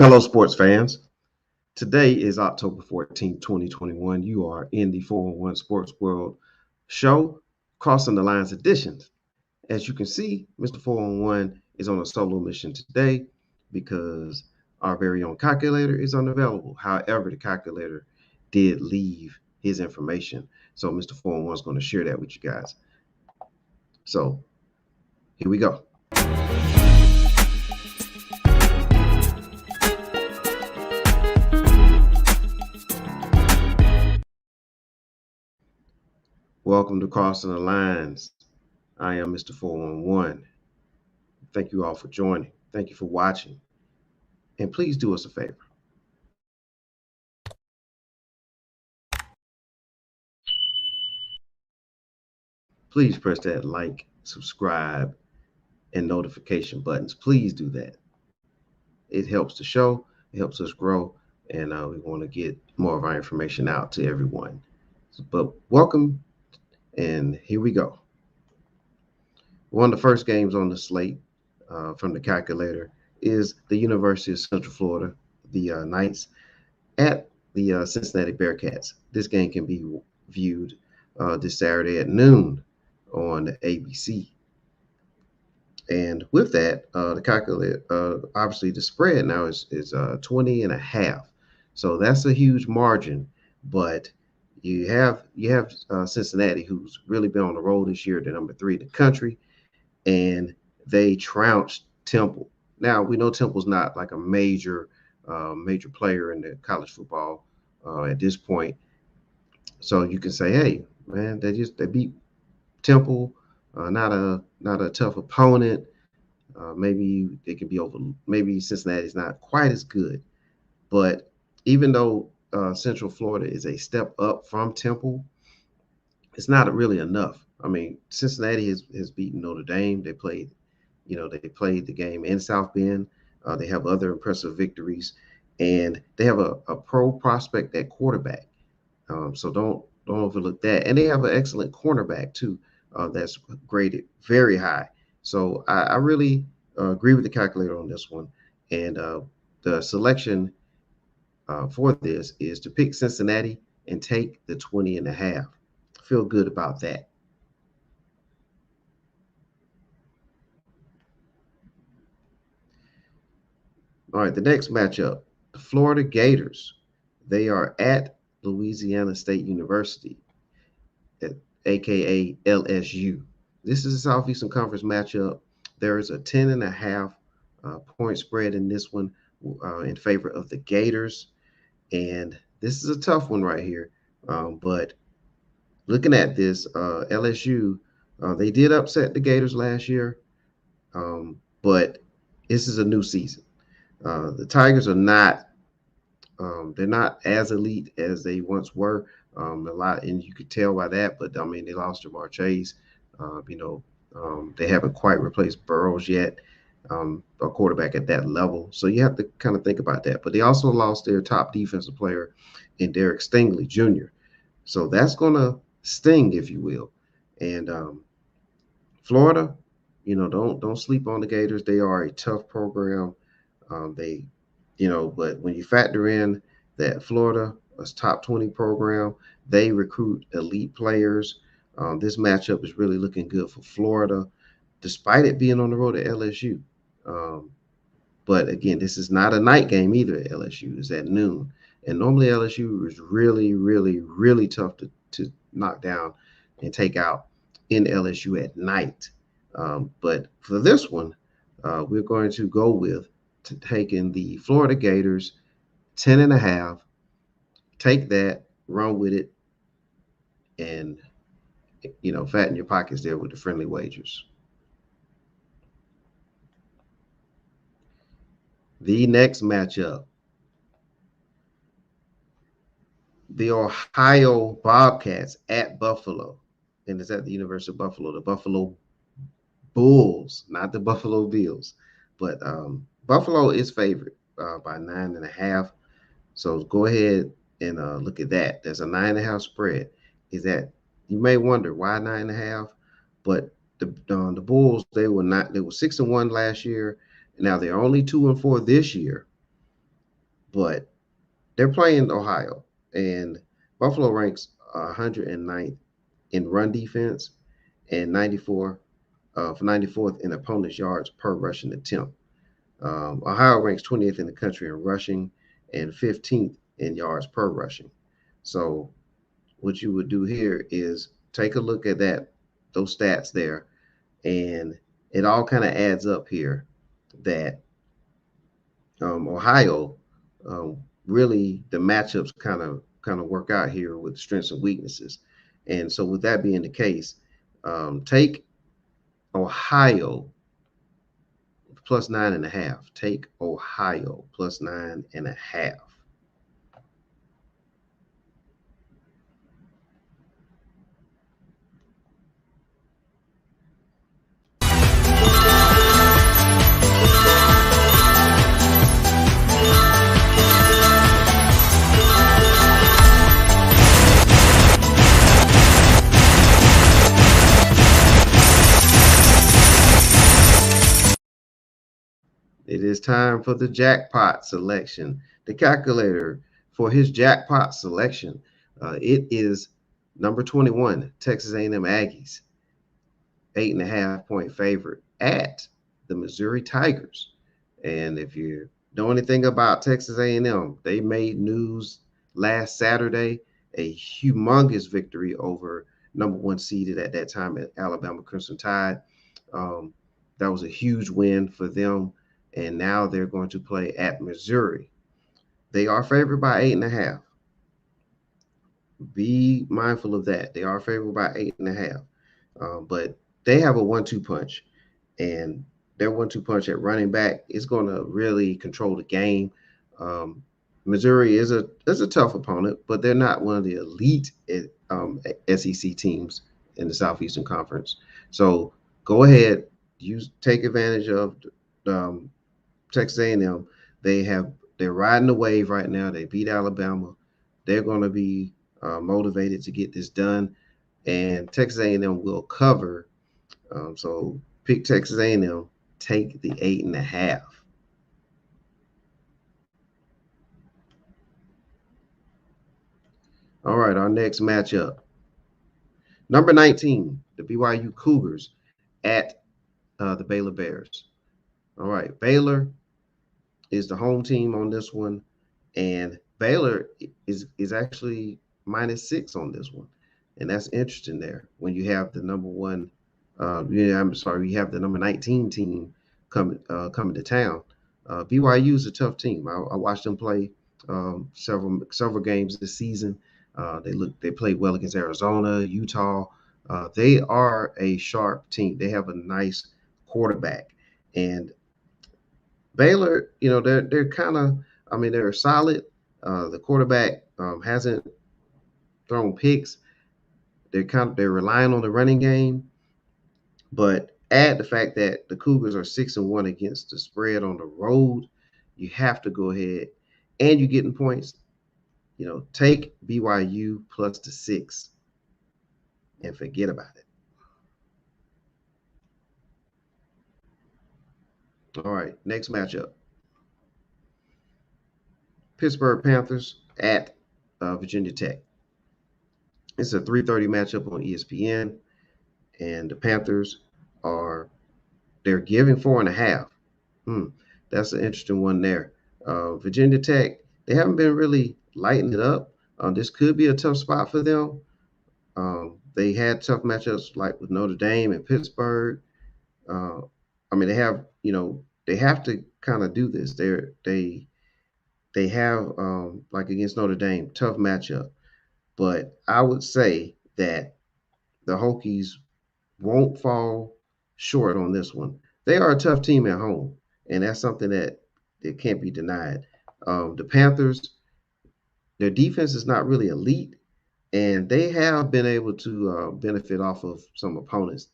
Hello, sports fans. Today is October 14th, 2021. You are in the 411 Sports World show, Crossing the Lines editions. As you can see, Mr. 411 is on a solo mission today because our very own calculator is unavailable. However, the calculator did leave his information. So Mr. 411 is going to share that with you guys. So here we go. Welcome to Crossing the Lines. I am Mr. 411. Thank you all for joining. Thank you for watching. And please do us a favor. Please press that like, subscribe, and notification buttons. Please do that. It helps the show, it helps us grow, and we want to get more of our information out to everyone. But welcome, and here we go. One of the first games on the slate from the calculator is the University of Central Florida, the Knights, at the Cincinnati Bearcats. This game can be viewed this Saturday at noon on ABC. And with that, the calculator, obviously the spread now is 20 and a half. So that's a huge margin. But you have Cincinnati, who's really been on the roll this year. They're number 3 in the country, and they trounced Temple. Now we know Temple's not like a major player in the college football at this point. So you can say, hey, man, they beat Temple. Not a tough opponent. Maybe they can be over. Maybe Cincinnati's not quite as good, but even though Central Florida is a step up from Temple, it's not really enough. I mean, Cincinnati has beaten Notre Dame. They played the game in South Bend. They have other impressive victories, and they have a pro prospect at quarterback. So don't overlook that. And they have an excellent cornerback too. That's graded very high. So I really agree with the calculator on this one. And the selection for this is to pick Cincinnati and take the 20 and a half. Feel good about that. All right, the next matchup, the Florida Gators. They are at Louisiana State University, aka LSU. This is a Southeastern Conference matchup. There is a 10 and a half point spread in this one in favor of the Gators. And this is a tough one right here. But looking at this, LSU, they did upset the Gators last year. But this is a new season. The Tigers are not they're not as elite as they once were. A lot, and you could tell by that. But I mean, they lost Jamar Chase. They haven't quite replaced Burrows yet, a quarterback at that level. So you have to kind of think about that. But they also lost their top defensive player in Derek Stingley Jr. So that's going to sting, if you will. And Florida, don't sleep on the Gators. They are a tough program. But when you factor in that Florida is top 20 program, they recruit elite players. This matchup is really looking good for Florida, despite it being on the road at LSU. But again, this is not a night game either at LSU. It's at noon. And normally LSU is really, really, really tough to knock down and take out in LSU at night. But for this one, we're going to go with taking the Florida Gators 10 and a half. Take that, run with it, and fatten your pockets there with the friendly wagers. The next matchup, the Ohio Bobcats at Buffalo, and it's at the University of Buffalo. The Buffalo Bulls, not the Buffalo Bills, but Buffalo is favored by 9.5. So go ahead and look at that. There's a 9.5 spread. Is that, you may wonder why 9.5, but the Bulls, they were 6-1 last year. Now they're only 2-4 this year. but they're playing Ohio, and Buffalo ranks 109th in run defense and 94th in opponent's yards per rushing attempt. Ohio ranks 20th in the country in rushing and 15th in yards per rushing. So what you would do here is take a look at those stats there, and it all kind of adds up here that Ohio, really the matchups kind of work out here with strengths and weaknesses. And so with that being the case, take Ohio plus 9.5. Take Ohio plus 9.5. It is time for the jackpot selection. The calculator for his jackpot selection, it is number 21, Texas A&M Aggies, 8.5 point favorite at the Missouri Tigers. And if you know anything about Texas A&M, they made news last Saturday, a humongous victory over number one seeded at that time at Alabama Crimson Tide. Um, that was a huge win for them, and now they're going to play at Missouri. They are favored by 8.5. Be mindful of that. They are favored by 8.5, but they have a 1-2 punch, and their 1-2 punch at running back is going to really control the game. Missouri is a tough opponent, but they're not one of the elite SEC teams in the Southeastern Conference. So go ahead, take advantage of Texas A&M. They're riding the wave right now. They beat Alabama. They're going to be motivated to get this done, and Texas A&M will cover. So pick Texas A&M. Take the 8.5. All right, our next matchup. Number 19, the BYU Cougars at the Baylor Bears. All right, Baylor is the home team on this one, and Baylor is actually -6 on this one, and that's interesting there when you have the number one. I'm sorry, you have the number 19 team coming to town. BYU is a tough team. I watched them play several games this season. They played well against Arizona, Utah. They are a sharp team. They have a nice quarterback, and Baylor, they're kind of, I mean, they're solid. The quarterback hasn't thrown picks. They're relying on the running game, but add the fact that the Cougars are 6-1 against the spread on the road, you have to go ahead, and you're getting points. Take BYU plus the 6 and forget about it. All right, next matchup. Pittsburgh Panthers at Virginia Tech. It's a 3:30 matchup on ESPN, and the Panthers they're giving 4.5. That's an interesting one there. Virginia Tech, they haven't been really lighting it up. This could be a tough spot for them. They had tough matchups like with Notre Dame and Pittsburgh. I mean, they have to kind of do this. They have like against Notre Dame, tough matchup. But I would say that the Hokies won't fall short on this one. They are a tough team at home, and that's something that can't be denied. The Panthers, their defense is not really elite, and they have been able to benefit off of some opponents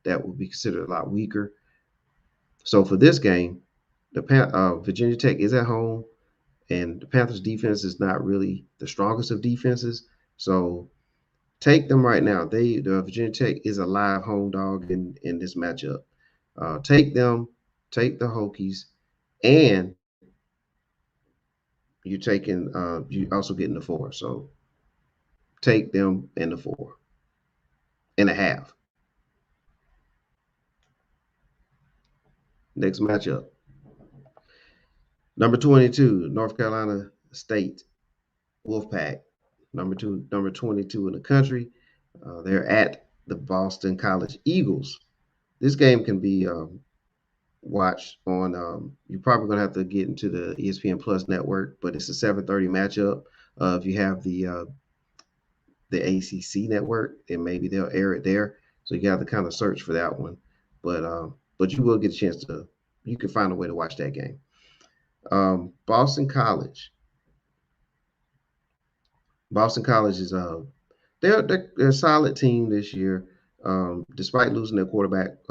that would be considered a lot weaker. So for this game, Virginia Tech is at home, and the Panthers' defense is not really the strongest of defenses. So take them right now. The Virginia Tech is a live home dog in this matchup. Take them, take the Hokies, and you're taking you also getting the 4. So take them in the 4.5. Next matchup. Number 22, North Carolina State Wolfpack. Number 22 in the country. They're at the Boston College Eagles. This game can be watched on. You're probably gonna have to get into the ESPN Plus network, but it's a 7:30 matchup. If you have the ACC network, then maybe they'll air it there. So you have to kind of search for that one. But you will get a chance to. You can find a way to watch that game. Boston College. Boston College is they're a solid team this year, despite losing their quarterback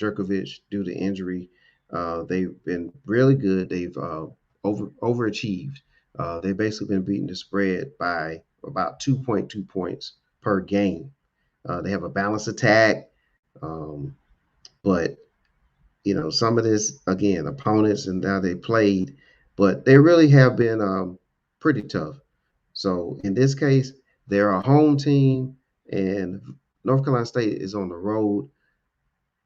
Jerkovich due to injury. They've been really good. They've overachieved. They've basically been beating the spread by about 2.2 points per game. They have a balanced attack, but some of this again opponents and how they played, but they really have been pretty tough. So in this case, they're a home team, and North Carolina State is on the road.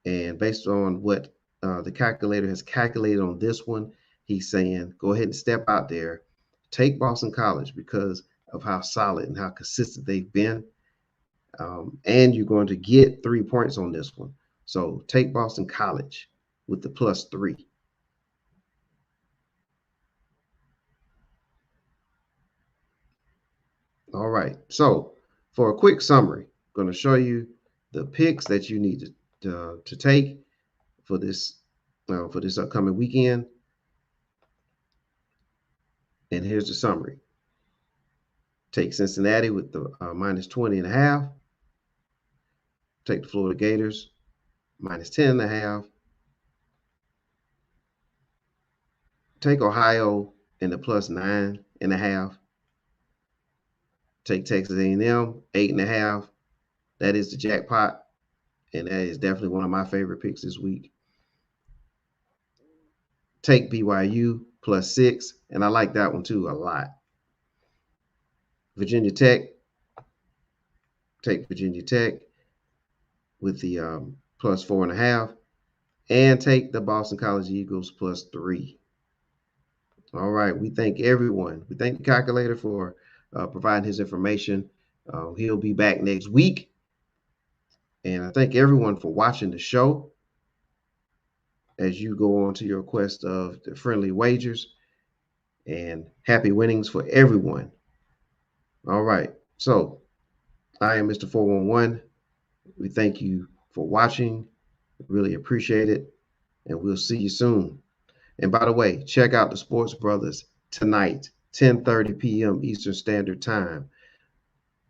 And based on what the calculator has calculated on this one, he's saying go ahead and step out there, take Boston College because of how solid and how consistent they've been. And you're going to get 3 points on this one. So take Boston College with the +3. All right. So for a quick summary, I'm going to show you the picks that you need to take for this upcoming weekend. And here's the summary. Take Cincinnati with the -20.5. Take the Florida Gators -10.5. Take Ohio in the +9.5. Take Texas A&M 8.5. That is the jackpot, and that is definitely one of my favorite picks this week. Take BYU +6, and I like that one too a lot. Virginia Tech. Take Virginia Tech with the +4.5, and take the Boston College Eagles +3. All right, we thank everyone. We thank the calculator for providing his information. He'll be back next week. And I thank everyone for watching the show as you go on to your quest of the friendly wagers, and happy winnings for everyone. All right, so I am Mr. 411. We thank you for watching. Really appreciate it, and we'll see you soon. And by the way, check out the Sports Brothers tonight, 10:30 p.m. Eastern Standard Time.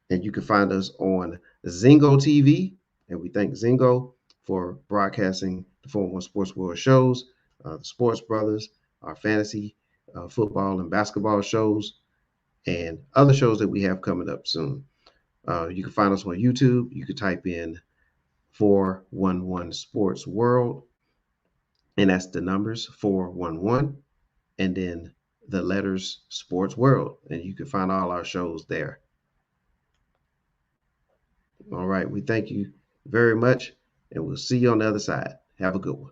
And you can find us on Zingo TV. And we thank Zingo for broadcasting the 411 Sports World shows, the Sports Brothers, our fantasy football and basketball shows, and other shows that we have coming up soon. You can find us on YouTube. You can type in 411 Sports World, and that's the numbers 411, and then the letters Sports World, and you can find all our shows there. All right, we thank you very much, and we'll see you on the other side. Have a good one.